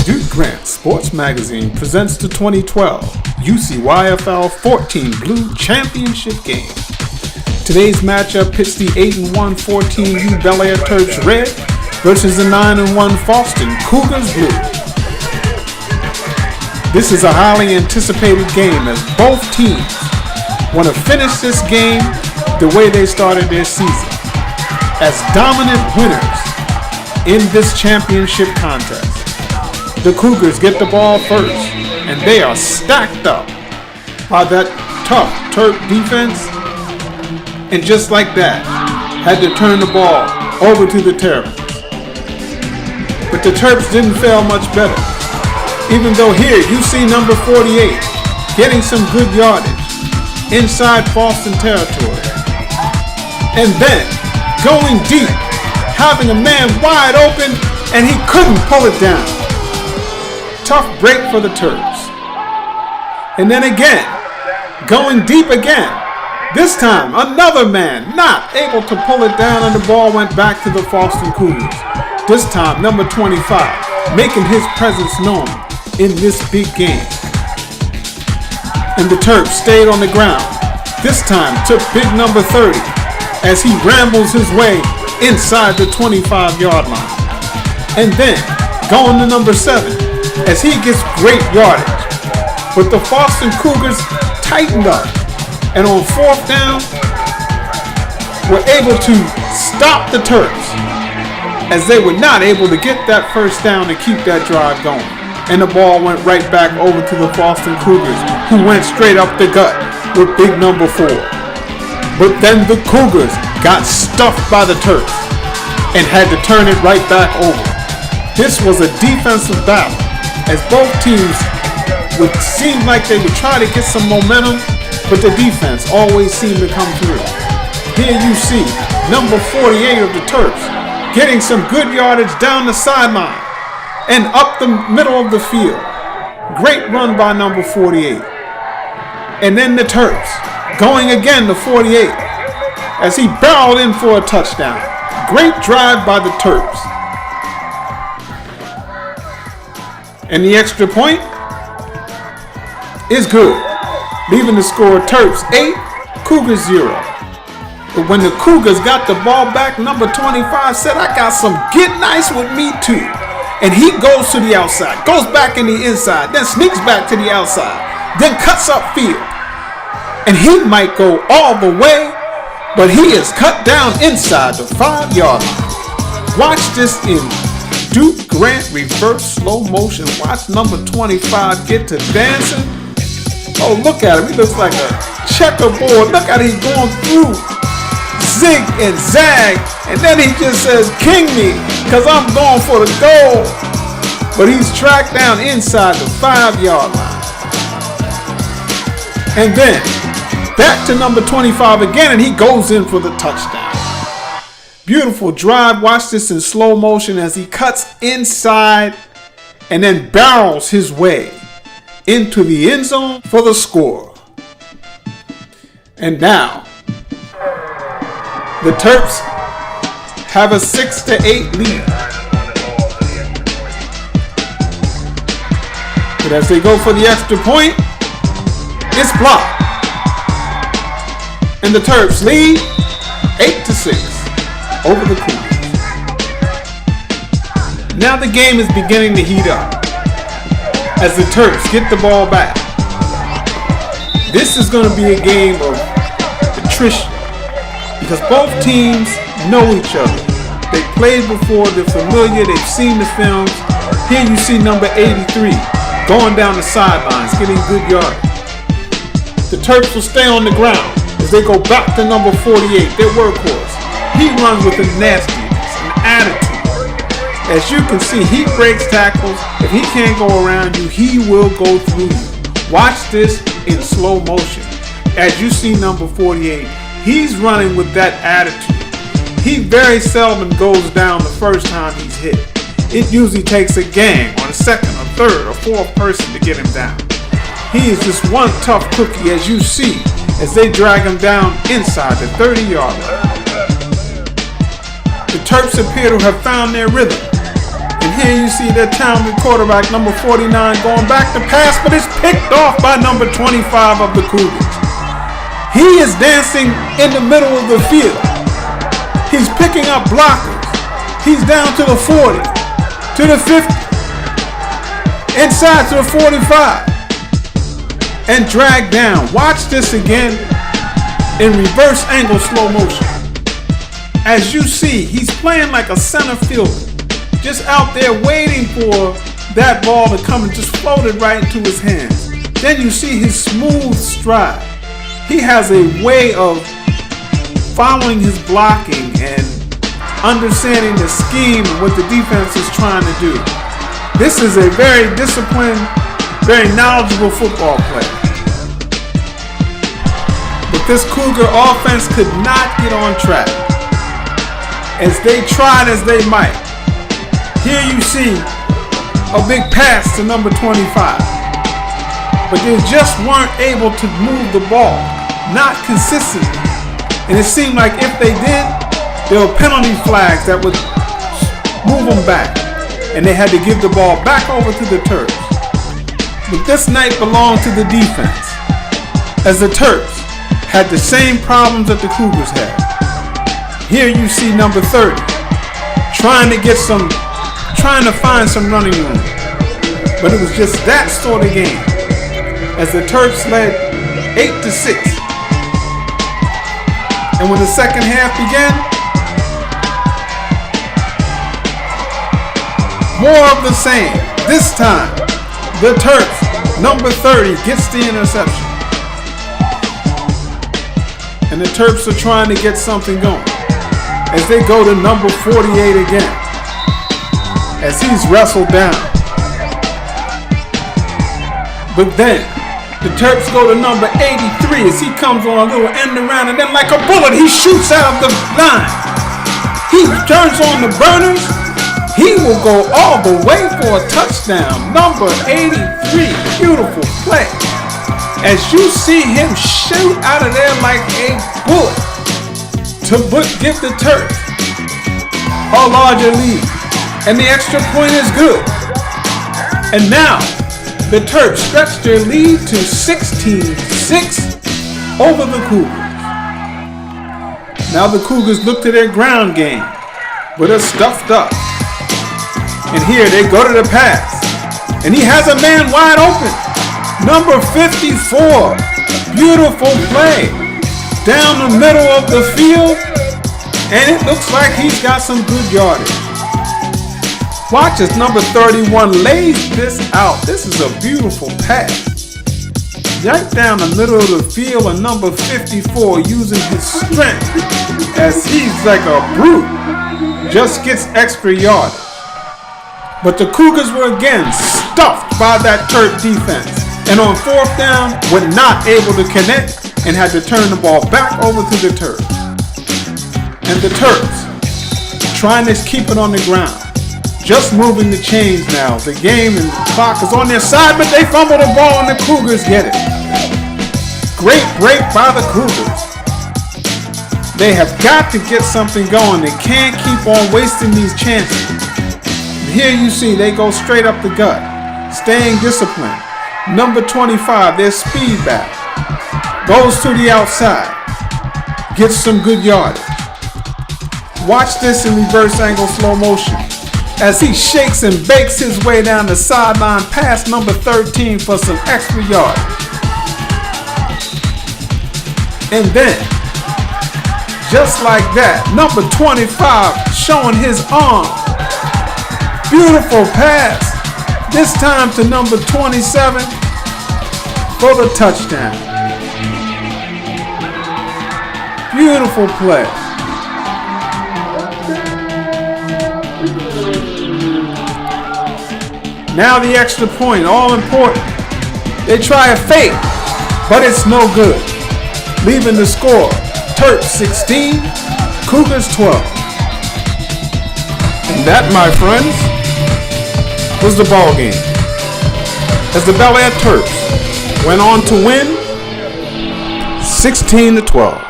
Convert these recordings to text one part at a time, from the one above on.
Duke Grant Sports Magazine presents the 2012 UCYFL 14 Blue Championship game. Today's matchup pits the 8-1 14U Bel Terps Red versus the 9-1 Fallston Cougars Blue. This is a highly anticipated game as both teams want to finish this game the way they started their season, as dominant winners in this championship contest. The Cougars get the ball first, and they are stacked up by that tough Terp defense, and just like that, had to turn the ball over to the Terps. But the Terps didn't fare much better, even though here you see number 48 getting some good yardage inside Fallston territory, and then going deep, having a man wide open, and he couldn't pull it down. Tough break for the Terps. And then again, going deep again. This time, another man not able to pull it down, and the ball went back to the Fallston Cougars. This time, number 25, making his presence known in this big game. And the Terps stayed on the ground. This time, took big number 30 as he rambles his way inside the 25-yard line. And then, going to number 7, as he gets great yardage. But the Fallston Cougars tightened up, and on 4th down, were able to stop the Terps, as they were not able to get that first down to keep that drive going. And the ball went right back over to the Fallston Cougars, who went straight up the gut with big number 4. But then the Cougars got stuffed by the Terps and had to turn it right back over. This was a defensive battle, as both teams would seem like they would try to get some momentum, but the defense always seemed to come through. Here you see number 48 of the Terps getting some good yardage down the sideline and up the middle of the field. Great run by number 48. And then the Terps going again to 48 as he barreled in for a touchdown. Great drive by the Terps. And the extra point is good, leaving the score Terps 8, Cougars 0. But when the Cougars got the ball back, number 25 said, "I got some get nice with me too." And he goes to the outside, goes back in the inside, then sneaks back to the outside, then cuts upfield. And he might go all the way, but he is cut down inside the 5-yard line. Watch this in Duke Grant reverse slow motion. Watch number 25 get to dancing. Oh, look at him. He looks like a checkerboard. Look at him going through zig and zag. And then he just says, "King me, because I'm going for the goal." But he's tracked down inside the 5-yard line. And then back to number 25 again, and he goes in for the touchdown. Beautiful drive. Watch this in slow motion as he cuts inside and then barrels his way into the end zone for the score. And now, the Terps have a 6-8 lead. But as they go for the extra point, it's blocked. And the Terps lead 8-6. Over the Cougars. Now the game is beginning to heat up as the Terps get the ball back. This is going to be a game of attrition because both teams know each other. They played before, they're familiar, they've seen the films. Here you see number 83 going down the sidelines, getting good yardage. The Terps will stay on the ground as they go back to number 48, their workhorse. He runs with a nastiness, an attitude. As you can see, he breaks tackles. If he can't go around you, he will go through you. Watch this in slow motion. As you see number 48, he's running with that attitude. He very seldom goes down the first time he's hit. It usually takes a gang on a second, a third, or fourth person to get him down. He is just one tough cookie, as you see, as they drag him down inside the 30-yard line. The Terps appear to have found their rhythm. And here you see their talented quarterback, number 49, going back to pass, but it's picked off by number 25 of the Cougars. He is dancing in the middle of the field. He's picking up blockers. He's down to the 40, to the 50, inside to the 45, and dragged down. Watch this again in reverse angle slow motion. As you see, he's playing like a center fielder, just out there waiting for that ball to come and just float it right into his hands. Then you see his smooth stride. He has a way of following his blocking and understanding the scheme and what the defense is trying to do. This is a very disciplined, very knowledgeable football player. But this Cougar offense could not get on track. As they tried as they might. Here you see a big pass to number 25. But they just weren't able to move the ball, not consistently. And it seemed like if they did, there were penalty flags that would move them back. And they had to give the ball back over to the Terps. But this night belonged to the defense, as the Terps had the same problems that the Cougars had. Here you see number 30 trying to find some running room. But it was just that sort of game as the Terps led 8-6. And when the second half began, more of the same. This time, the Terps, number 30, gets the interception. And the Terps are trying to get something going as they go to number 48 again, as he's wrestled down. But then, the Terps go to number 83 as he comes on a little end around, and then like a bullet, he shoots out of the line. He turns on the burners. He will go all the way for a touchdown. Number 83, beautiful play. As you see him shoot out of there like a bullet to give the Terps a larger lead. And the extra point is good. And now, the Terps stretch their lead to 16-6 over the Cougars. Now the Cougars look to their ground game, but they're stuffed up. And here they go to the pass. And he has a man wide open. Number 54. Beautiful play. Down the middle of the field. And it looks like he's got some good yardage. Watch as number 31 lays this out. This is a beautiful pass. Right down the middle of the field, and number 54 using his strength as he's like a brute. Just gets extra yardage. But the Cougars were again stuffed by that Terp defense. And on fourth down, were not able to connect and had to turn the ball back over to the Terps. And the Terps trying to keep it on the ground. Just moving the chains now. The game and the clock is on their side, but they fumble the ball and the Cougars get it. Great break by the Cougars. They have got to get something going. They can't keep on wasting these chances. Here you see they go straight up the gut, staying disciplined. Number 25, their speed back, goes to the outside, gets some good yardage. Watch this in reverse angle slow motion as he shakes and bakes his way down the sideline past number 13 for some extra yardage. And then, just like that, number 25 showing his arm. Beautiful pass. This time to number 27 for the touchdown. Beautiful play. Now the extra point, all important. They try a fake, but it's no good. Leaving the score, Terps 16, Cougars 12. And that, my friends, was the ball game, as the Bel Air Terps went on to win 16-12.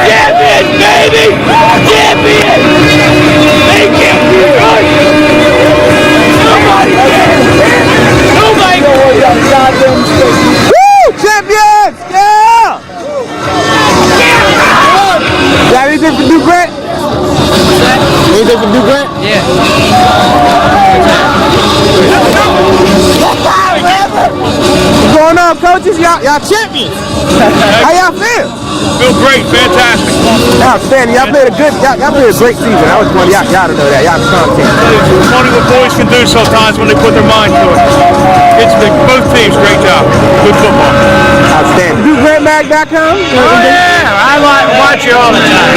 Get it, baby! Champion! They can't be right! Nobody cares! Nobody cares! Woo! Champions! Yeah! You got anything for Duke Grant? Anything for Duke Grant? Yeah. What's going on, coaches? Y'all champions. How y'all feel? Feel great, fantastic. Outstanding. Y'all played a great season. I was wanting y'all to know that. Y'all a strong team. It's funny what boys can do sometimes when they put their mind to it. It's been both teams, great job. Good football. Outstanding. DukeGrantMag.com? Oh yeah, I watch it all the time.